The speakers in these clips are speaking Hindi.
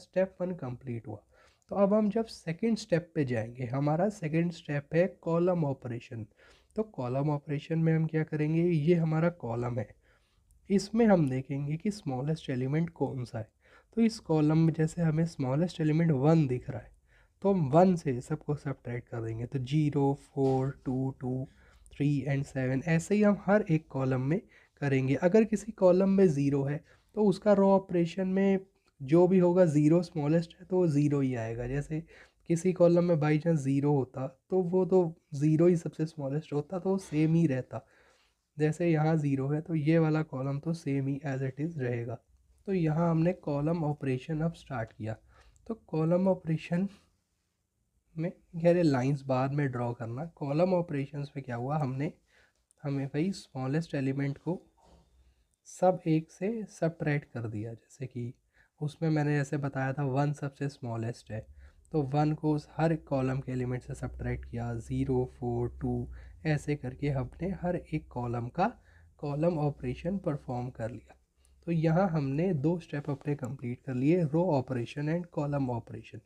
स्टेप 1 कंप्लीट हुआ। तो अब हम जब सेकंड स्टेप पे जाएंगे, हमारा सेकंड स्टेप है कॉलम ऑपरेशन। तो कॉलम ऑपरेशन में हम क्या करेंगे, ये हमारा कॉलम है, इसमें हम देखेंगे कि स्मॉलेस्ट एलिमेंट कौन सा है। तो इस कॉलम में जैसे हमें स्मॉलेस्ट एलिमेंट 1 दिख रहा है, तो हम 1 से सबको सब्ट्रैक्ट कर देंगे। तो 0, 4, 2, 2, 3 एंड 7, ऐसे ही हम हर एक कॉलम में करेंगे। अगर किसी कॉलम में 0 है तो उसका रो ऑपरेशन में जो भी होगा, 0 स्मॉलेस्ट है तो वो 0 ही आएगा। जैसे किसी कॉलम में बाई चांस 0 होता तो वो तो 0 ही सबसे स्मॉलेस्ट होता, तो वो सेम ही रहता। जैसे यहाँ 0 है तो ये वाला कॉलम तो सेम ही एज इट इज़ रहेगा। तो यहाँ हमने कॉलम ऑपरेशन अब स्टार्ट किया। तो कॉलम ऑपरेशन में कह रहे लाइंस बाद में ड्रॉ करना। कॉलम ऑपरेशंस में क्या हुआ, हमें भाई स्मॉलेस्ट एलिमेंट को सब एक से सब्ट्रैक्ट कर दिया। जैसे कि उसमें मैंने जैसे बताया था 1 सबसे स्मॉलेस्ट है, तो 1 को उस हर कॉलम के एलिमेंट से सब्ट्रैक्ट किया। 0, 4, 2 ऐसे करके हमने हर एक कॉलम का कॉलम ऑपरेशन परफॉर्म कर लिया। तो यहाँ हमने 2 स्टेप अपने कंप्लीट कर लिए, row operation and column operation.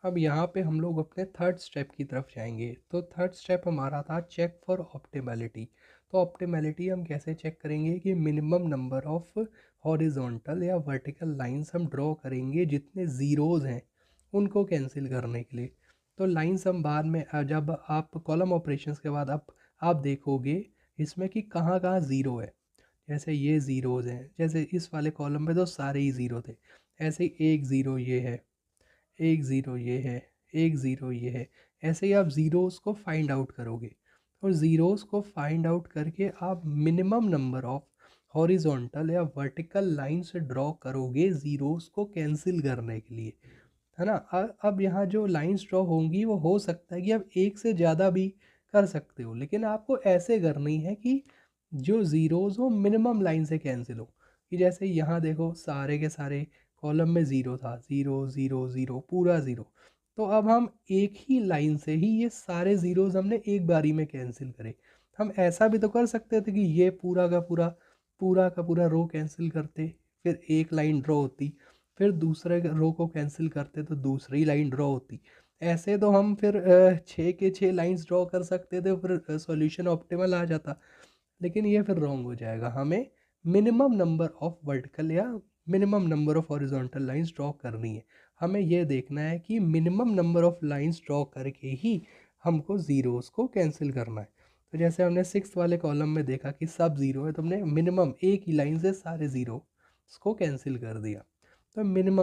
अब यहाँ पे हम लोग अपने थर्ड स्टेप की तरफ जाएंगे। तो थर्ड स्टेप हमारा था चेक फॉर ऑप्टिमैलिटी। तो ऑप्टिमैलिटी हम कैसे चेक करेंगे कि मिनिमम नंबर ऑफ हॉरिजॉन्टल या वर्टिकल लाइंस हम ड्रॉ करेंगे जितने ज़ीरोज़ हैं उनको कैंसिल करने के लिए। तो लाइंस हम बाद में जब आप कॉलम ऑपरेशंस के बाद आप देखोगे इसमें कि कहाँ कहाँ ज़ीरो है। जैसे ये ज़ीरोज़ हैं, जैसे इस वाले कॉलम में तो सारे ही ज़ीरो थे, ऐसे ही एक ज़ीरो ये है, एक ज़ीरो ये है, एक ज़ीरो ये है। ऐसे ही आप ज़ीरोज़ को फाइंड आउट करोगे और ज़ीरोज़ को फाइंड आउट करके आप मिनिमम नंबर ऑफ हॉरिजॉन्टल या वर्टिकल लाइन से ड्रॉ करोगे ज़ीरोज़ को कैंसिल करने के लिए, है ना। अब यहाँ जो लाइंस ड्रॉ होंगी वो हो सकता है कि आप एक से ज़्यादा भी कर सकते हो, लेकिन आपको ऐसे करनी है कि जो ज़ीरोज़ हो मिनिमम लाइन से कैंसिल हो। कि जैसे यहाँ देखो सारे के सारे कॉलम में ज़ीरो था, 0, 0, 0, पूरा ज़ीरो। तो अब हम एक ही लाइन से ही ये सारे ज़ीरोज़ हमने एक बारी में कैंसिल करे। हम ऐसा भी तो कर सकते थे कि ये पूरा का पूरा रो कैंसिल करते, फिर एक लाइन ड्रॉ होती, फिर दूसरे रो को कैंसिल करते तो दूसरी लाइन ड्रॉ होती। ऐसे तो हम फिर 6 के 6 लाइंस ड्रॉ कर सकते थे, फिर सॉल्यूशन ऑप्टिमल आ जाता। लेकिन ये फिर रॉन्ग हो जाएगा। हमें मिनिमम नंबर ऑफ वर्टिकल या minimum number of horizontal lines draw करनी है। हमें यह देखना है कि minimum number of lines draw करके ही हमको ज़ीरोज़ को कैंसिल करना है। तो जैसे हमने 6 वाले कॉलम में देखा कि सब ज़ीरो है, तो हमने मिनिमम एक ही लाइन से सारे ज़ीरो को कैंसिल कर दिया। तो मिनिमम